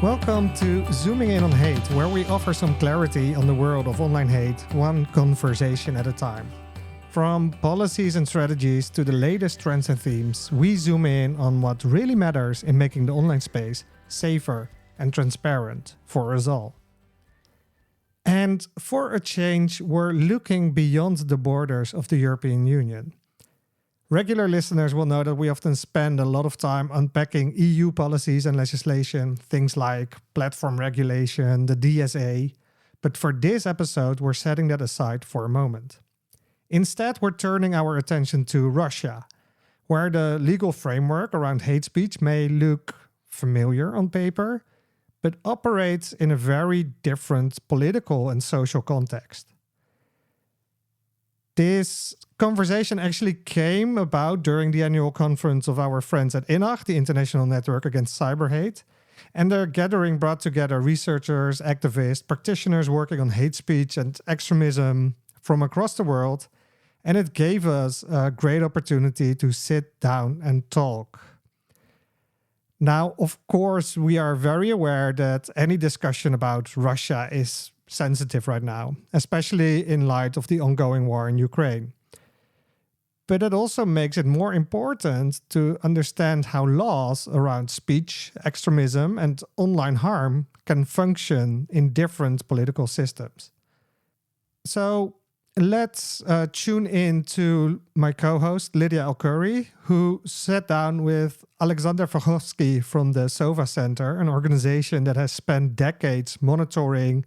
Welcome to Zooming In on Hate, where we offer some clarity on the world of online hate, one conversation at a time. From policies and strategies to the latest trends and themes, we zoom in on what really matters in making the online space safer and transparent for us all. And for a change, we're looking beyond the borders of the European Union. Regular listeners will know that we often spend a lot of time unpacking EU policies and legislation, things like platform regulation, the DSA. But for this episode, we're setting that aside for a moment. Instead, we're turning our attention to Russia, where the legal framework around hate speech may look familiar on paper, but operates in a very different political and social context. This conversation actually came about during the annual conference of our friends at INACH, the International Network Against Cyber Hate. And their gathering brought together researchers, activists, practitioners working on hate speech and extremism from across the world. And it gave us a great opportunity to sit down and talk. Now, of course, we are very aware that any discussion about Russia is sensitive right now, especially in light of the ongoing war in Ukraine. But it also makes it more important to understand how laws around speech, extremism, and online harm can function in different political systems. So let's tune in to my co-host, Lydia and who sat down with Alexander Verkhovsky from the SOVA Center, an organization that has spent decades monitoring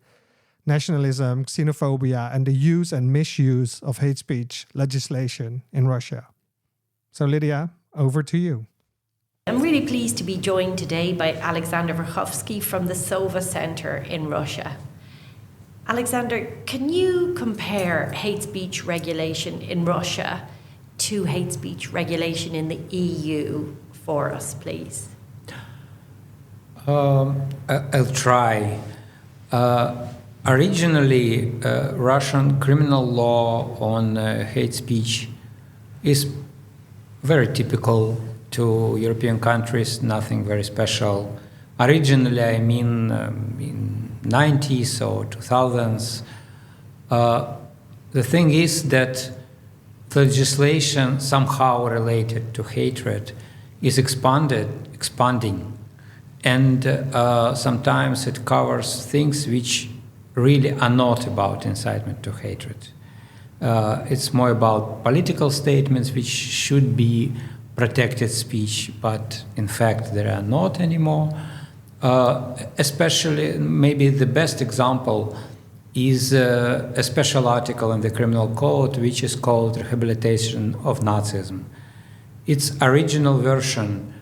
nationalism, xenophobia, and the use and misuse of hate speech legislation in Russia. So Lydia, over to you. I'm really pleased to be joined today by Alexander Verkhovsky from the SOVA Center in Russia. Alexander, can you compare hate speech regulation in Russia to hate speech regulation in the EU for us, please? I'll try. Originally, Russian criminal law on hate speech is very typical to European countries, nothing very special. Originally, I mean, in 90s or 2000s. The thing is that the legislation somehow related to hatred is expanding. And sometimes it covers things which really are not about incitement to hatred. It's more about political statements which should be protected speech, but in fact they are not anymore. Especially, maybe the best example is a special article in the Criminal Code which is called Rehabilitation of Nazism. Its original version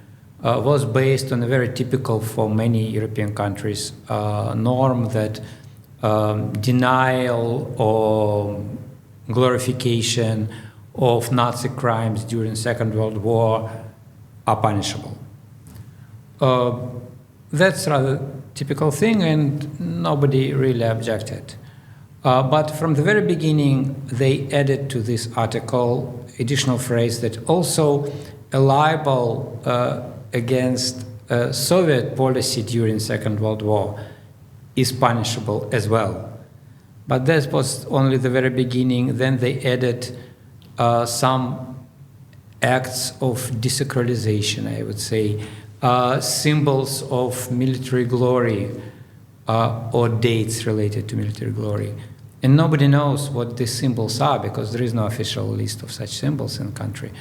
was based on a very typical for many European countries norm that denial or glorification of Nazi crimes during Second World War are punishable. That's a rather typical thing, and nobody really objected. But from the very beginning, they added to this article additional phrase that also a libel against Soviet policy during Second World War is punishable as well. But that was only the very beginning. Then they added some acts of desacralization, I would say, symbols of military glory or dates related to military glory. And nobody knows what these symbols are because there is no official list of such symbols in the country.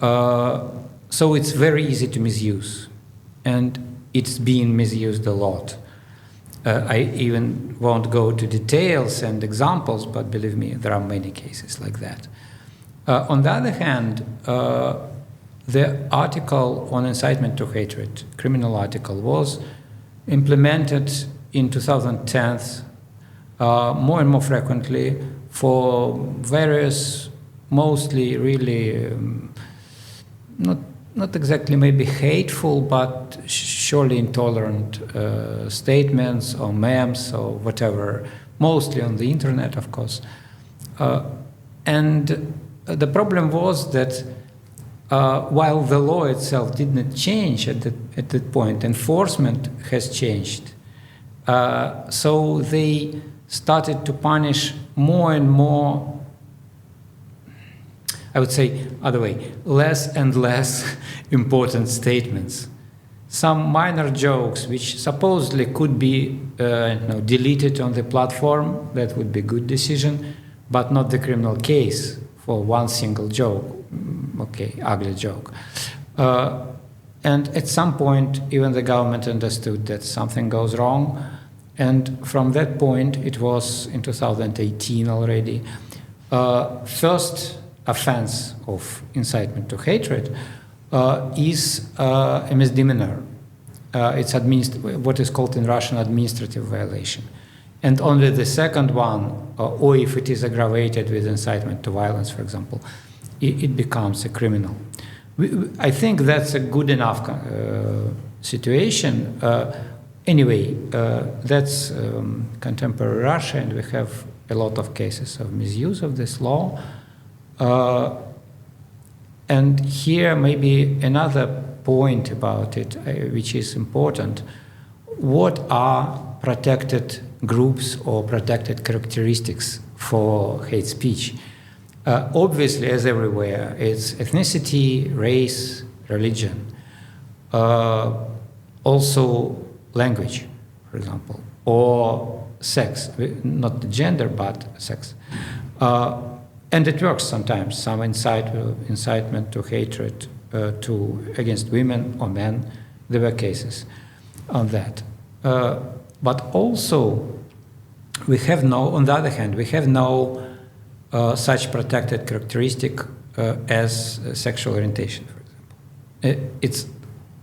So it's very easy to misuse. And it's being misused a lot. I even won't go to details and examples, but believe me, there are many cases like that. On the other hand, the article on incitement to hatred, criminal article, was implemented in 2010 more and more frequently for various, mostly really not exactly maybe hateful, but surely intolerant statements or memes or whatever, mostly on the internet, of course. And the problem was that while the law itself did not change at that point, enforcement has changed. So they started to punish more and more, I would say other way, less and less important statements. Some minor jokes which supposedly could be deleted on the platform, that would be a good decision, but not the criminal case for one single joke, okay, ugly joke. And at some point, even the government understood that something goes wrong. And from that point, it was in 2018 already, first offense of incitement to hatred is a misdemeanor. It's what is called in Russian administrative violation. And only the second one, or if it is aggravated with incitement to violence, for example, it becomes a criminal. I think that's a good enough situation. Anyway, that's contemporary Russia, and we have a lot of cases of misuse of this law. And here maybe another point about it, which is important. What are protected groups or protected characteristics for hate speech? Obviously, as everywhere, it's ethnicity, race, religion. Also language, for example, or sex, not gender, but sex. And it works sometimes, some incitement to hatred against women or men. There were cases on that. But also, we have on the other hand, we have no such protected characteristic as sexual orientation, for example. It's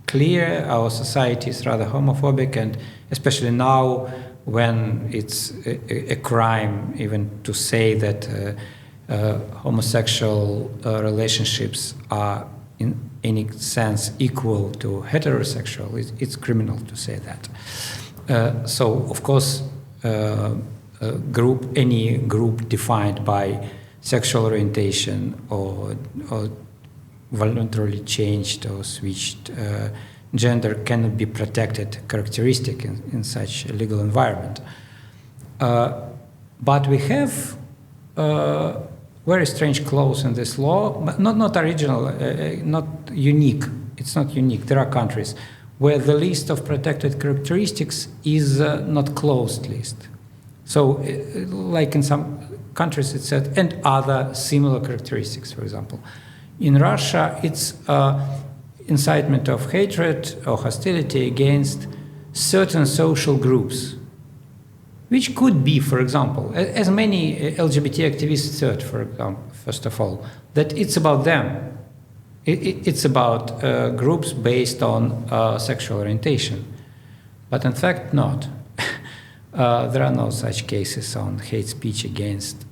clear our society is rather homophobic, and especially now when it's a crime even to say that homosexual relationships are in any sense equal to heterosexual, it's criminal to say that. So, of course, any group defined by sexual orientation or voluntarily changed or switched gender cannot be protected characteristic in such a legal environment. But we have very strange clause in this law, but not original, not unique. It's not unique. There are countries where the list of protected characteristics is not closed list. So, like in some countries, it said, and other similar characteristics, for example. In Russia, it's incitement of hatred or hostility against certain social groups, which could be, for example, as many LGBT activists said, for example, first of all, that it's about them. It's about groups based on sexual orientation. But in fact, not. There are no such cases on hate speech against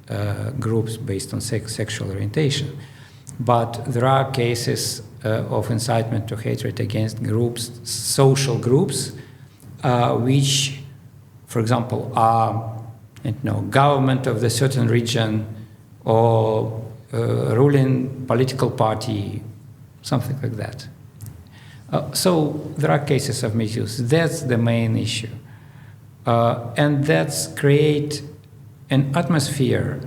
groups based on sexual orientation. But there are cases of incitement to hatred against groups, social groups, which, for example, are government of the certain region or ruling political party, something like that. So there are cases of misuse. That's the main issue. And that's create an atmosphere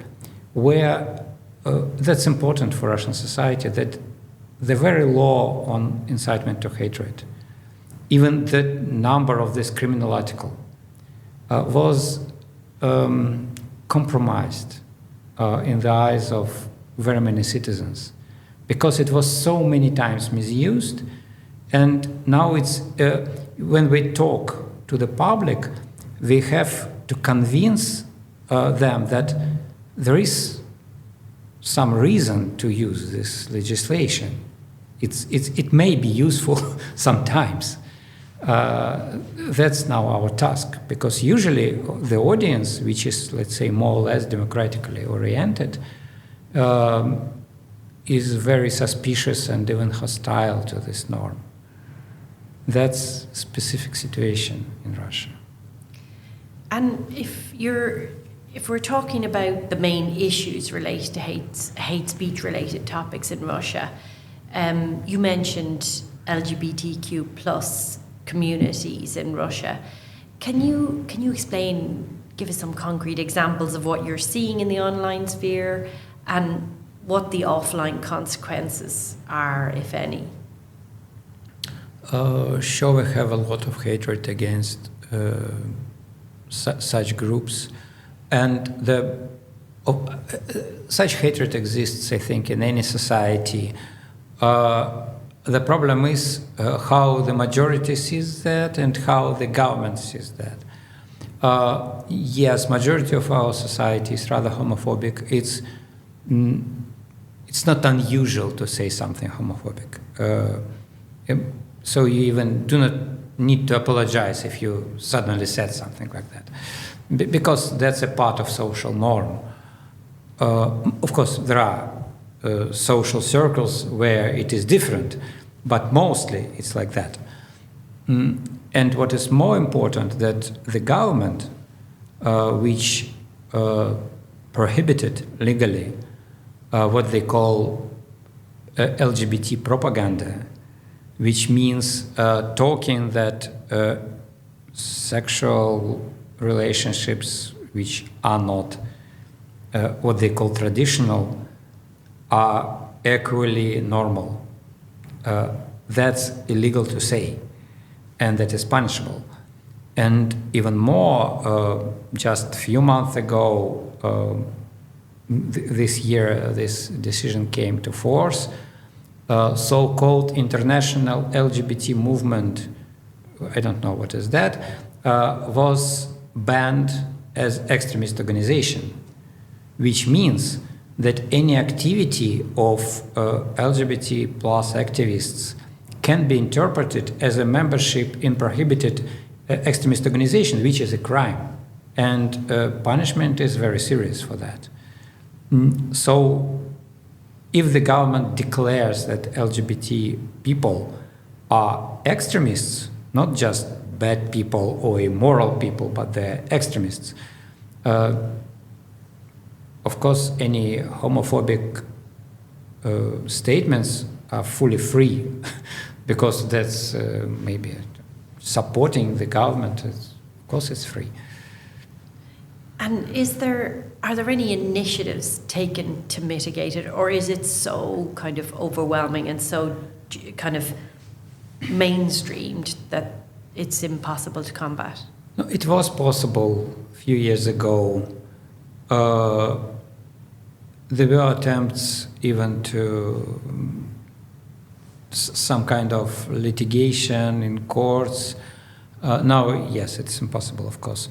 where that's important for Russian society, that the very law on incitement to hatred, even the number of this criminal article, was compromised in the eyes of very many citizens, because it was so many times misused. And now it's, when we talk to the public, we have to convince them that there is some reason to use this legislation. It may be useful sometimes. That's now our task, because usually the audience, which is, let's say, more or less democratically oriented, is very suspicious and even hostile to this norm. That's a specific situation in Russia. And if we're talking about the main issues related to hate speech related topics in Russia, You mentioned LGBTQ plus communities in Russia. Can you explain, give us some concrete examples of what you're seeing in the online sphere and what the offline consequences are, if any? Sure, we have a lot of hatred against such groups, and such hatred exists, I think, in any society. The problem is how the majority sees that and how the government sees that. Yes, majority of our society is rather homophobic. It's not unusual to say something homophobic. So you even do not need to apologize if you suddenly said something like that, because that's a part of social norm. Of course, there are social circles where it is different, but mostly it's like that. And what is more important, that the government, which prohibited legally what they call LGBT propaganda, which means talking that sexual relationships which are not what they call traditional are equally normal. That's illegal to say, and that is punishable. And even more, just a few months ago, this year, this decision came to force. So-called international LGBT movement, I don't know what is that, was banned as extremist organization, which means that any activity of LGBT plus activists can be interpreted as a membership in prohibited extremist organization, which is a crime. And punishment is very serious for that. So if the government declares that LGBT people are extremists, not just bad people or immoral people, but they're extremists, of course, any homophobic statements are fully free, because that's maybe supporting the government. Of course, it's free. And are there any initiatives taken to mitigate it, or is it so kind of overwhelming and so kind of mainstreamed that it's impossible to combat? No, it was possible a few years ago. There were attempts even to some kind of litigation in courts. Now, yes, it's impossible, of course.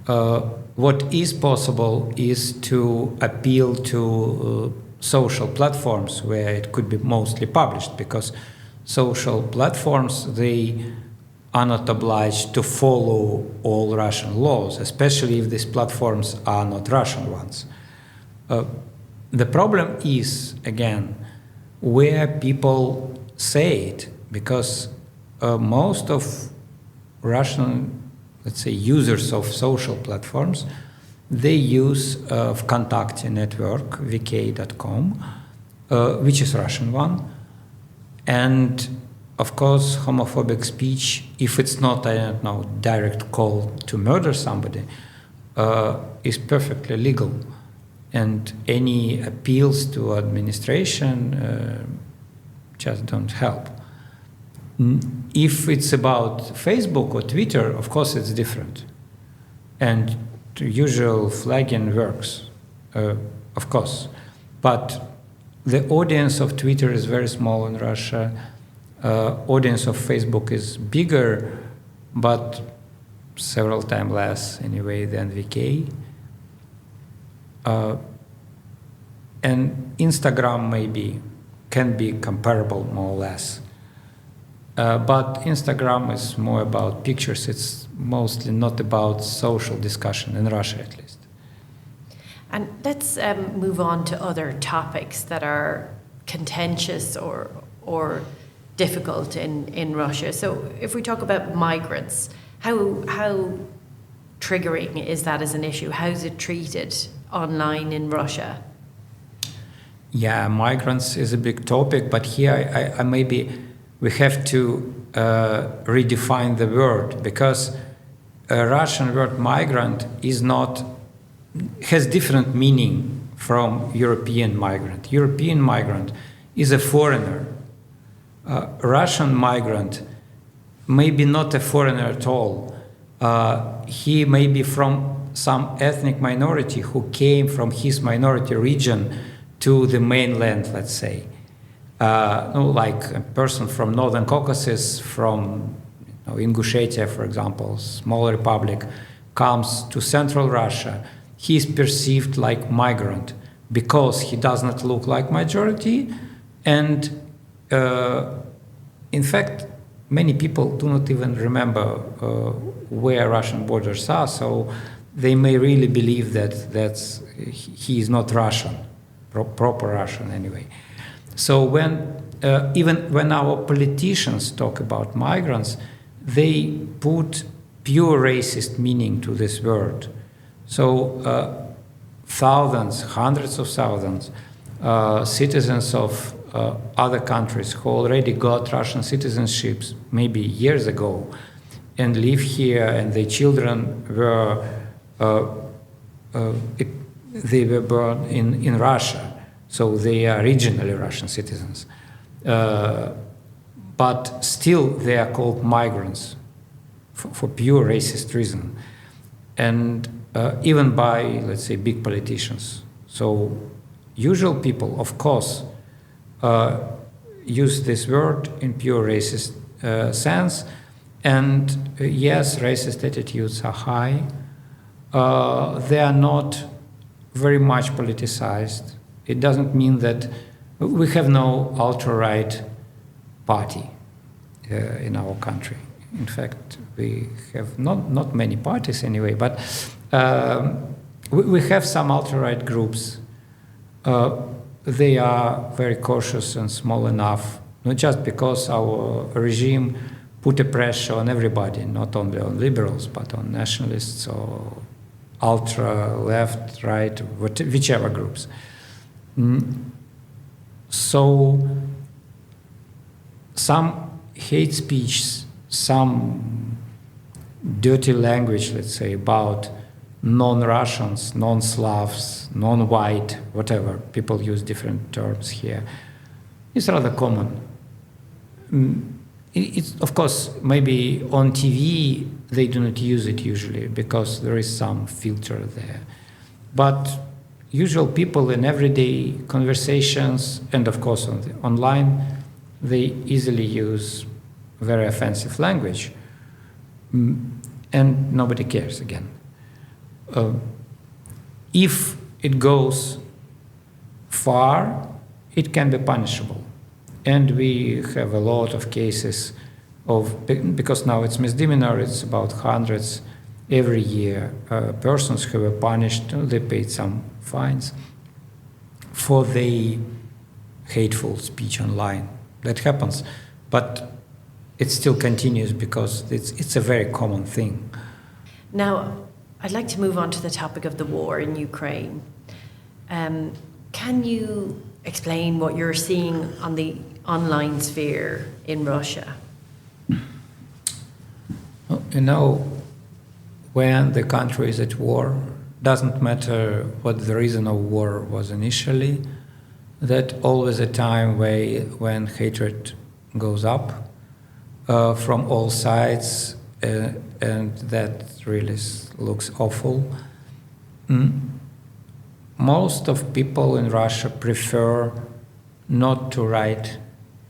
What is possible is to appeal to social platforms where it could be mostly published, because social platforms, they are not obliged to follow all Russian laws, especially if these platforms are not Russian ones. The problem is, again, where people say it, because most of Russian, let's say, users of social platforms, they use Vkontakte network, vk.com, which is Russian one. And of course, homophobic speech, if it's not, I don't know, direct call to murder somebody, is perfectly legal. And any appeals to administration just don't help. If it's about Facebook or Twitter, of course it's different. And the usual flagging works, of course. But the audience of Twitter is very small in Russia. Audience of Facebook is bigger, but several times less anyway than VK. And Instagram maybe can be comparable more or less. But Instagram is more about pictures. It's mostly not about social discussion, in Russia at least. And let's move on to other topics that are contentious or difficult in Russia. So if we talk about migrants, how triggering is that as an issue? How is it treated online in Russia? Yeah, migrants is a big topic, but here I maybe we have to redefine the word, because a Russian word migrant has different meaning from European migrant. European migrant is a foreigner. Russian migrant may be not a foreigner at all. He may be from some ethnic minority who came from his minority region to the mainland, let's say. Like a person from Northern Caucasus, from Ingushetia, for example, small republic, comes to Central Russia. He is perceived like migrant because he does not look like majority, and in fact, many people do not even remember where Russian borders are, so they may really believe that he is not Russian, proper Russian anyway. So even when our politicians talk about migrants, they put pure racist meaning to this word. So thousands, hundreds of thousands, citizens of other countries who already got Russian citizenships maybe years ago and live here, and their children were born in Russia, so they are regionally Russian citizens. But still they are called migrants for pure racist reason, and even by, let's say, big politicians. So usual people, of course, use this word in pure racist sense, and yes, racist attitudes are high. They are not very much politicized. It doesn't mean that we have no ultra-right party in our country. In fact, we have not many parties anyway, but we have some ultra-right groups. They are very cautious and small enough, not just because our regime put a pressure on everybody, not only on liberals, but on nationalists or ultra-left, right, whichever groups. So some hate speech, some dirty language, let's say, about non-Russians, non-Slavs, non-white, whatever, people use different terms here, is rather common. It's, of course, maybe on TV they do not use it usually because there is some filter there. But usual people in everyday conversations, and of course online, they easily use very offensive language, and nobody cares again. If it goes far, it can be punishable. And we have a lot of cases because now it's misdemeanor, it's about hundreds every year, persons who were punished, they paid some fines for the hateful speech online. That happens, but it still continues because it's a very common thing. Now, I'd like to move on to the topic of the war in Ukraine. Can you explain what you're seeing on the online sphere in Russia? Well, when the country is at war, doesn't matter what the reason of war was initially, that always a time when hatred goes up from all sides, and that really looks awful. Most of people in Russia prefer not to write,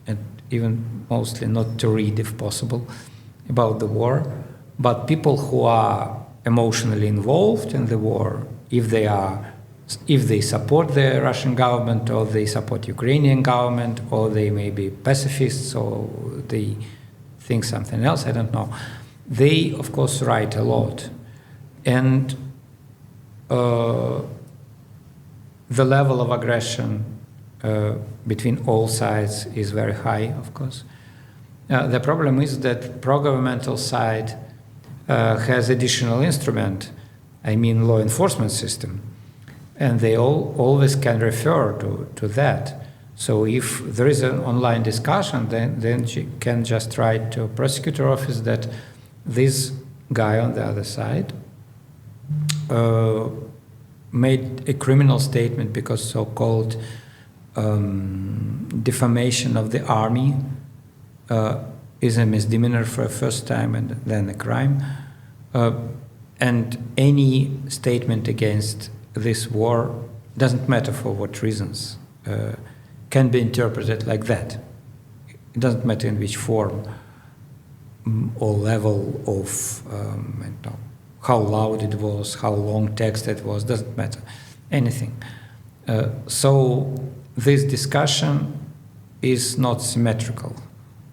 and even mostly not to read, if possible, about the war. But people who are emotionally involved in the war, if they support the Russian government, or they support Ukrainian government, or they may be pacifists, or they think something else, I don't know, they, of course, write a lot. And the level of aggression between all sides is very high, of course. The problem is that pro-governmental side has additional instrument, I mean law enforcement system. And they always can refer to that. So if there is an online discussion, then you can just write to a prosecutor office that this guy on the other side made a criminal statement because so-called defamation of the army is a misdemeanor for a first time and then a crime. And any statement against this war, doesn't matter for what reasons, can be interpreted like that. It doesn't matter in which form or level of how loud it was, how long text it was, doesn't matter, anything. So this discussion is not symmetrical,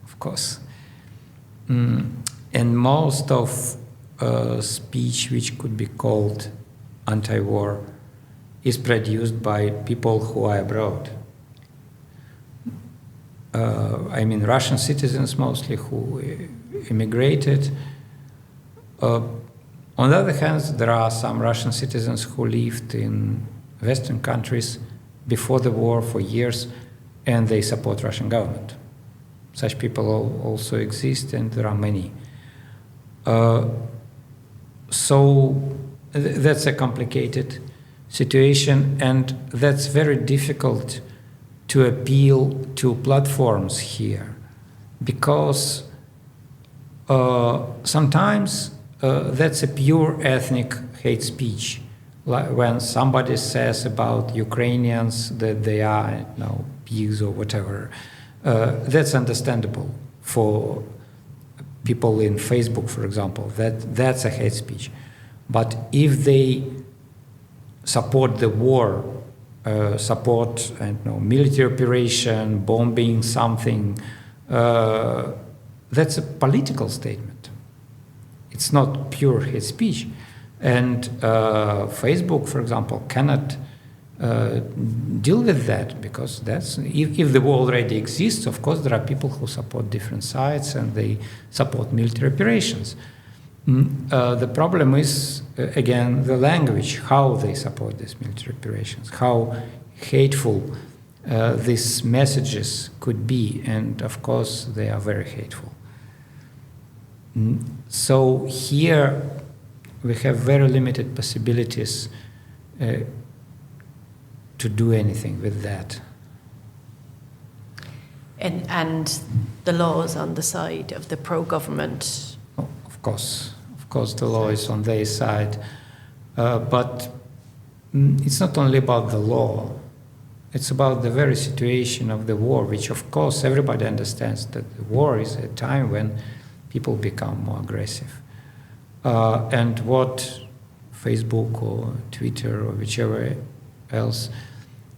of course. And most of speech which could be called anti-war is produced by people who are abroad. I mean, Russian citizens mostly who immigrated. On the other hand, there are some Russian citizens who lived in Western countries before the war for years, and they support Russian government. Such people also exist, and there are many. So that's a complicated situation, and that's very difficult to appeal to platforms here, because sometimes that's a pure ethnic hate speech. Like when somebody says about Ukrainians that they are pigs or whatever, that's understandable for people in Facebook, for example. That's a hate speech. But if they support the war, support military operation, bombing something, that's a political statement. It's not pure hate speech. And Facebook, for example, cannot deal with that, because that's if the war already exists, of course there are people who support different sides and they support military operations. The problem is, again, the language, how they support these military operations, how hateful these messages could be, and of course they are very hateful. So here we have very limited possibilities to do anything with that. And the law is on the side of the pro-government. Oh, of course, the law is on their side, but it's not only about the law. It's about the very situation of the war, which of course everybody understands that the war is a time when people become more aggressive. And what Facebook or Twitter or whichever else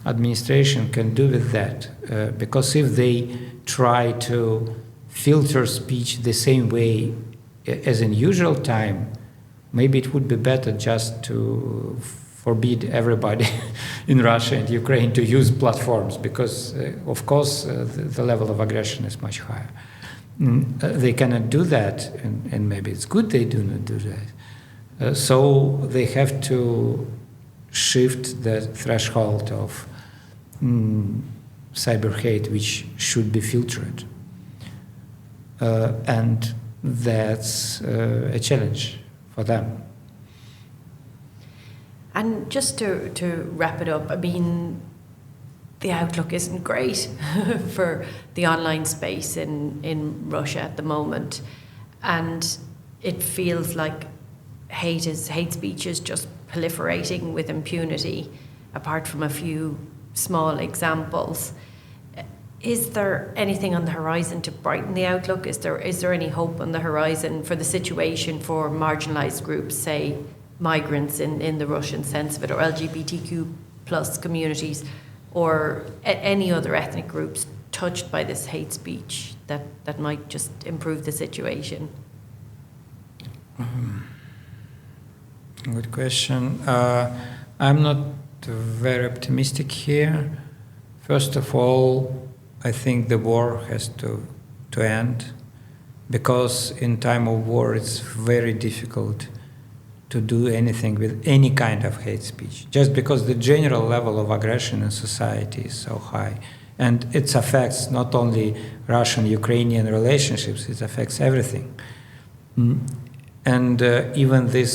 administration can do with that, because if they try to filter speech the same way as in usual time, maybe it would be better just to forbid everybody in Russia and Ukraine to use platforms, because of course the level of aggression is much higher. They cannot do that, and maybe it's good they do not do that. So they have to shift the threshold of cyber hate, which should be filtered. And that's a challenge for them. And just to wrap it up, I mean, the outlook isn't great for the online space in Russia at the moment. And it feels like hate speech is just proliferating with impunity, apart from a few small examples. Is there anything on the horizon to brighten the outlook? Is there any hope on the horizon for the situation for marginalized groups, say migrants in the Russian sense of it, or LGBTQ plus communities, or any other ethnic groups touched by this hate speech that might just improve the situation? Good question. I'm not very optimistic here. First of all, I think the war has to end, because in time of war it's very difficult to do anything with any kind of hate speech, just because the general level of aggression in society is so high. And it affects not only Russian-Ukrainian relationships, it affects everything. And even this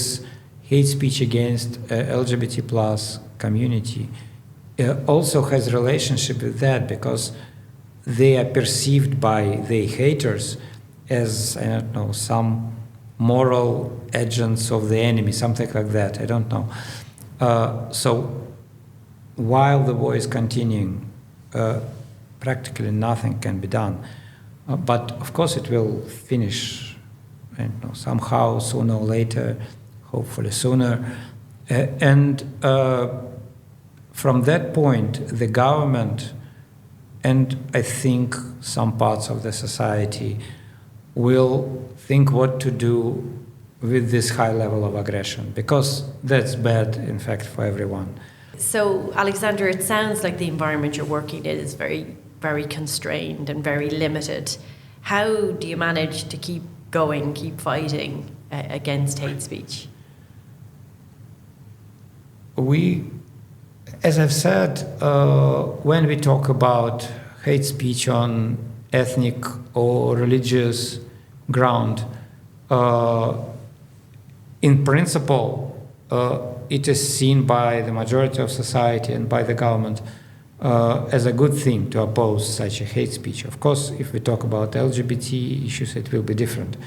hate speech against LGBT plus community also has relationship with that, because they are perceived by the haters as, I don't know, some moral agents of the enemy, something like that, I don't know. So while the war is continuing, practically nothing can be done. But of course it will finish, I don't know, somehow, sooner or later, hopefully sooner. And from that point, the government and I think some parts of the society will think what to do with this high level of aggression, because that's bad, in fact, for everyone. So, Alexander, it sounds like the environment you're working in is very, very constrained and very limited. How do you manage to keep going, keep fighting against hate speech? As I've said, when we talk about hate speech on ethnic or religious ground, in principle, it is seen by the majority of society and by the government as a good thing to oppose such a hate speech. Of course, if we talk about LGBT issues, it will be different.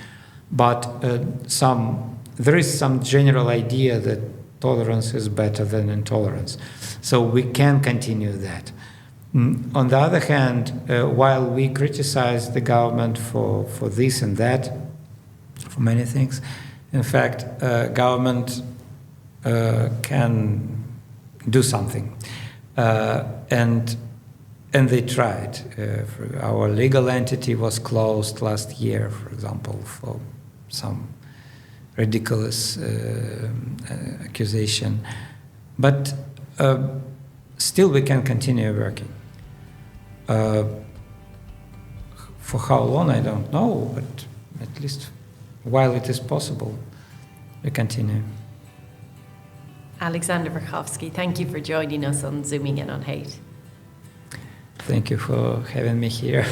But there is some general idea that tolerance is better than intolerance. So we can continue that. On the other hand, while we criticize the government for this and that, for many things, in fact, government can do something. And they tried. Our legal entity was closed last year, for example, for some ridiculous accusation. But still we can continue working. For how long, I don't know, but at least while it is possible, we continue. Alexander Verkhovsky, thank you for joining us on Zooming In on Hate. Thank you for having me here.